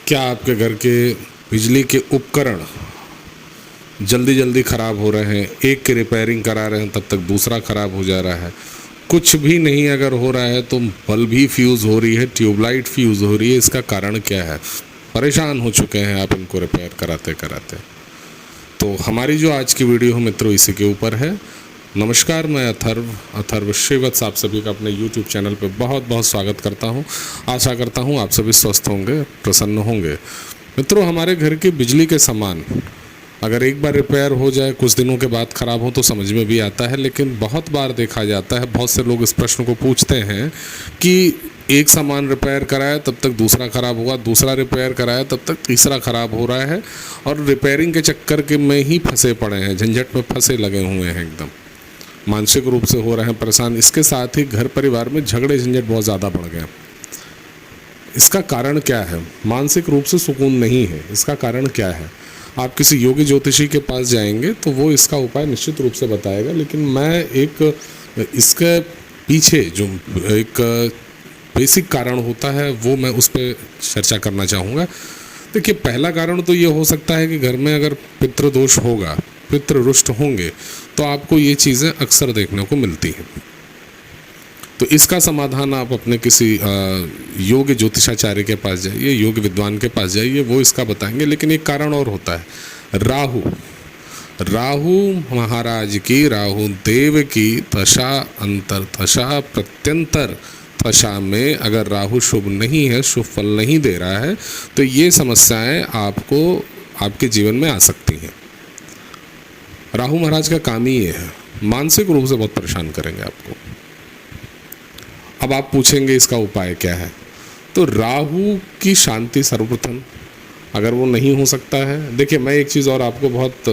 क्या आपके घर के बिजली के उपकरण जल्दी जल्दी ख़राब हो रहे हैं? एक की रिपेयरिंग करा रहे हैं तब तक दूसरा ख़राब हो जा रहा है। कुछ भी नहीं अगर हो रहा है तो बल्ब ही फ्यूज़ हो रही है, ट्यूबलाइट फ्यूज़ हो रही है। इसका कारण क्या है? परेशान हो चुके हैं आप इनको रिपेयर कराते कराते। तो हमारी जो आज की वीडियो है मित्रों इसी के ऊपर है। नमस्कार, मैं अथर्व श्रीवत्स आप सभी का अपने YouTube चैनल पे बहुत बहुत स्वागत करता हूँ। आशा करता हूँ आप सभी स्वस्थ होंगे, प्रसन्न होंगे। मित्रों, हमारे घर के बिजली के सामान अगर एक बार रिपेयर हो जाए, कुछ दिनों के बाद ख़राब हो तो समझ में भी आता है, लेकिन बहुत बार देखा जाता है, बहुत से लोग इस प्रश्न को पूछते हैं कि एक सामान रिपेयर कराया तब तक दूसरा ख़राब हुआ, दूसरा रिपेयर कराया तब तक तीसरा ख़राब हो रहा है और रिपेयरिंग के चक्कर के में ही फंसे पड़े हैं, झंझट में फंसे लगे हुए हैं, एकदम मानसिक रूप से हो रहे हैं परेशान। इसके साथ ही घर परिवार में झगड़े झंझट बहुत ज़्यादा बढ़ गए। इसका कारण क्या है? मानसिक रूप से सुकून नहीं है। इसका कारण क्या है? आप किसी योगी ज्योतिषी के पास जाएंगे तो वो इसका उपाय निश्चित रूप से बताएगा, लेकिन मैं इसके पीछे जो एक बेसिक कारण होता है वो मैं उस पर चर्चा करना चाहूँगा। देखिए, पहला कारण तो ये हो सकता है कि घर में अगर पितृदोष होगा, पितृ रुष्ट होंगे, तो आपको ये चीज़ें अक्सर देखने को मिलती हैं। तो इसका समाधान आप अपने किसी योग ज्योतिषाचार्य के पास जाइए, योग विद्वान के पास जाइए, वो इसका बताएंगे। लेकिन एक कारण और होता है, राहु महाराज की, राहु देव की दशा अंतर दशा प्रत्यंतर दशा में अगर राहु शुभ नहीं है, शुभ फल नहीं दे रहा है, तो ये समस्याएं आपको आपके जीवन में आ सकती हैं। राहु महाराज का काम ही ये है, मानसिक रूप से बहुत परेशान करेंगे आपको। अब आप पूछेंगे इसका उपाय क्या है? तो राहु की शांति सर्वप्रथम, अगर वो नहीं हो सकता है, देखिए मैं एक चीज़ और आपको बहुत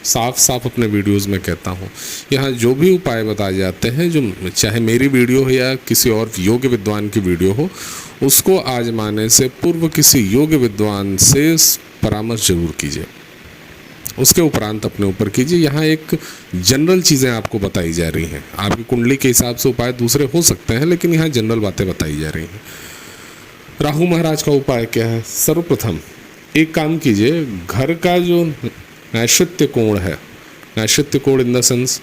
साफ साफ अपने वीडियोस में कहता हूँ, यहाँ जो भी उपाय बताए जाते हैं, जो चाहे मेरी वीडियो हो या किसी और योग विद्वान की वीडियो हो, उसको आजमाने से पूर्व किसी योग विद्वान से परामर्श जरूर कीजिए, उसके उपरांत अपने ऊपर कीजिए। यहाँ एक जनरल चीज़ें आपको बताई जा रही हैं, आपकी कुंडली के हिसाब से उपाय दूसरे हो सकते हैं, लेकिन यहाँ जनरल बातें बताई जा रही हैं। राहु महाराज का उपाय क्या है? सर्वप्रथम एक काम कीजिए, घर का जो नैश्चित्य कोण है, नैश्चित्य कोण इन द सेंस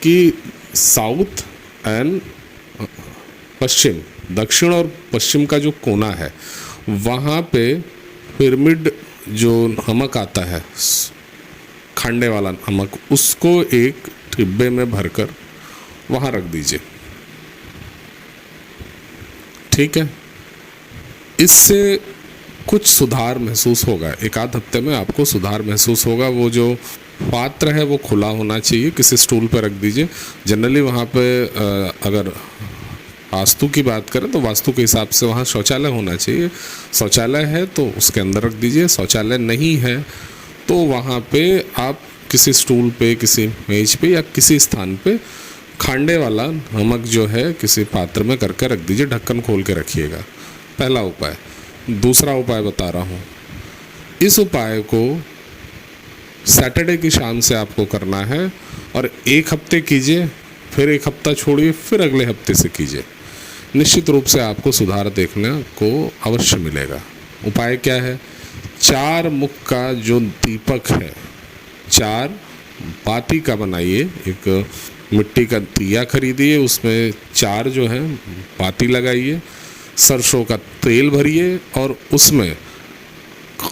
कि साउथ एंड पश्चिम, दक्षिण और पश्चिम का जो कोना है, वहाँ पे पिरामिड जो नमक आता है, खांडे वाला नमक, उसको एक डिब्बे में भरकर वहाँ रख दीजिए। ठीक है, इससे कुछ सुधार महसूस होगा, एक आध हफ्ते में आपको सुधार महसूस होगा। वो जो पात्र है वो खुला होना चाहिए, किसी स्टूल पर रख दीजिए। जनरली वहाँ पे अगर वास्तु की बात करें तो वास्तु के हिसाब से वहाँ शौचालय होना चाहिए। शौचालय है तो उसके अंदर रख दीजिए, शौचालय नहीं है तो वहाँ पे आप किसी स्टूल पे, किसी मेज पे या किसी स्थान पे खांडे वाला नमक जो है किसी पात्र में करके रख दीजिए, ढक्कन खोल के रखिएगा। पहला उपाय। दूसरा उपाय बता रहा हूँ, इस उपाय को सैटरडे की शाम से आपको करना है और एक हफ्ते कीजिए, फिर एक हफ्ता छोड़िए, फिर अगले हफ्ते से कीजिए। निश्चित रूप से आपको सुधार देखने को अवश्य मिलेगा। उपाय क्या है? 4 मुख का जो दीपक है, 4 बाती का बनाइए। एक मिट्टी का दिया खरीदिए, उसमें 4 जो है बाती लगाइए, सरसों का तेल भरिए और उसमें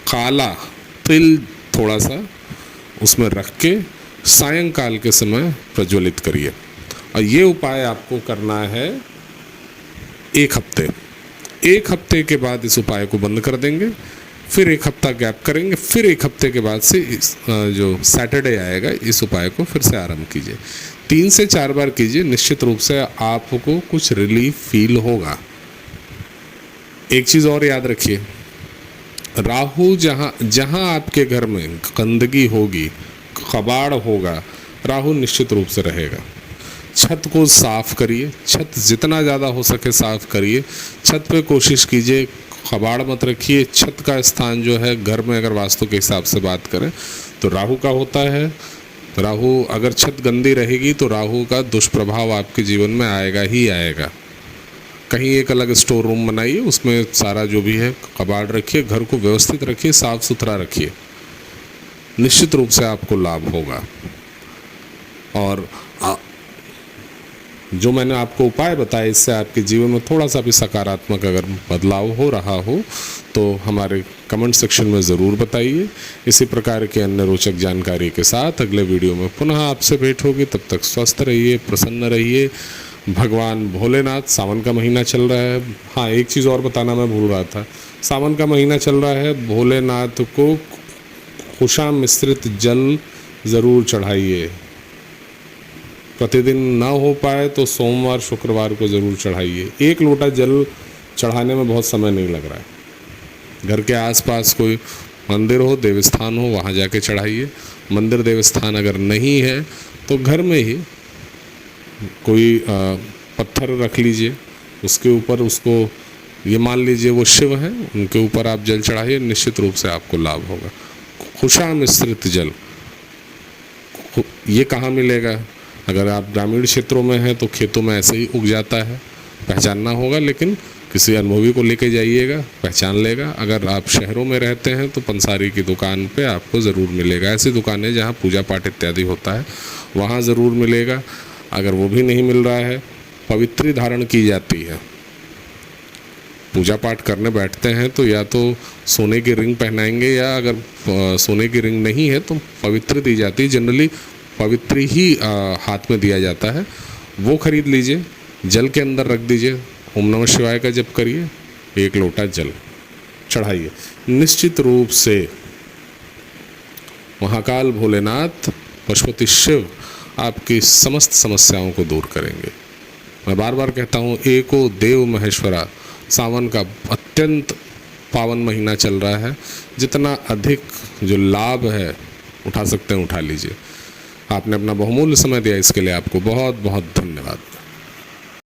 काला तिल थोड़ा सा उसमें रख के सायंकाल के समय प्रज्वलित करिए। और ये उपाय आपको करना है एक हफ्ते। एक हफ्ते के बाद इस उपाय को बंद कर देंगे, फिर एक हफ्ता गैप करेंगे, फिर एक हफ्ते के बाद से जो सैटरडे आएगा इस उपाय को फिर से आरंभ कीजिए। 3 से 4 बार कीजिए, निश्चित रूप से आपको कुछ रिलीफ फील होगा। एक चीज़ और याद रखिए, राहु जहाँ आपके घर में गंदगी होगी, कबाड़ होगा, राहु निश्चित रूप से रहेगा। छत को साफ़ करिए, छत जितना ज़्यादा हो सके साफ़ करिए। छत पे कोशिश कीजिए कबाड़ मत रखिए। छत का स्थान जो है घर में अगर वास्तु के हिसाब से बात करें तो राहु का होता है। राहु अगर छत गंदी रहेगी तो राहु का दुष्प्रभाव आपके जीवन में आएगा ही आएगा। कहीं एक अलग स्टोर रूम बनाइए, उसमें सारा जो भी है कबाड़ रखिए, घर को व्यवस्थित रखिए, साफ सुथरा रखिए, निश्चित रूप से आपको लाभ होगा। और जो मैंने आपको उपाय बताए, इससे आपके जीवन में थोड़ा सा भी सकारात्मक अगर बदलाव हो रहा हो तो हमारे कमेंट सेक्शन में ज़रूर बताइए। इसी प्रकार के अन्य रोचक जानकारी के साथ अगले वीडियो में पुनः आपसे भेंट होगी। तब तक स्वस्थ रहिए, प्रसन्न रहिए। भगवान भोलेनाथ, सावन का महीना चल रहा है। हाँ, एक चीज़ और बताना मैं भूल रहा था, सावन का महीना चल रहा है, भोलेनाथ को खुशा मिश्रित जल ज़रूर चढ़ाइए। प्रतिदिन ना हो पाए तो सोमवार शुक्रवार को ज़रूर चढ़ाइए। 1 लोटा जल चढ़ाने में बहुत समय नहीं लग रहा है। घर के आसपास कोई मंदिर हो, देवस्थान हो, वहाँ जाके चढ़ाइए। मंदिर देवस्थान अगर नहीं है तो घर में ही कोई पत्थर रख लीजिए, उसके ऊपर उसको ये मान लीजिए वो शिव है, उनके ऊपर आप जल चढ़ाइए, निश्चित रूप से आपको लाभ होगा। खुशा मिश्रित जल ये कहाँ मिलेगा? अगर आप ग्रामीण क्षेत्रों में हैं तो खेतों में ऐसे ही उग जाता है, पहचानना होगा, लेकिन किसी अनुभवी को लेके जाइएगा, पहचान लेगा। अगर आप शहरों में रहते हैं तो पंसारी की दुकान पे आपको ज़रूर मिलेगा। ऐसी दुकानें जहाँ पूजा पाठ इत्यादि होता है वहाँ ज़रूर मिलेगा। अगर वो भी नहीं मिल रहा है, पवित्री धारण की जाती है। पूजा पाठ करने बैठते हैं तो या तो सोने की रिंग पहनाएंगे, या अगर सोने की रिंग नहीं है तो पवित्र दी जाती है। जनरली पवित्र ही हाथ में दिया जाता है, वो खरीद लीजिए, जल के अंदर रख दीजिए, ओम नमः शिवाय का जप करिए, 1 लोटा जल चढ़ाइए। निश्चित रूप से महाकाल भोलेनाथ, पशुपति शिव आपकी समस्त समस्याओं को दूर करेंगे। मैं बार बार कहता हूँ, एको देव महेश्वरा। सावन का अत्यंत पावन महीना चल रहा है, जितना अधिक जो लाभ है उठा सकते हैं उठा लीजिए। आपने अपना बहुमूल्य समय दिया, इसके लिए आपको बहुत बहुत धन्यवाद।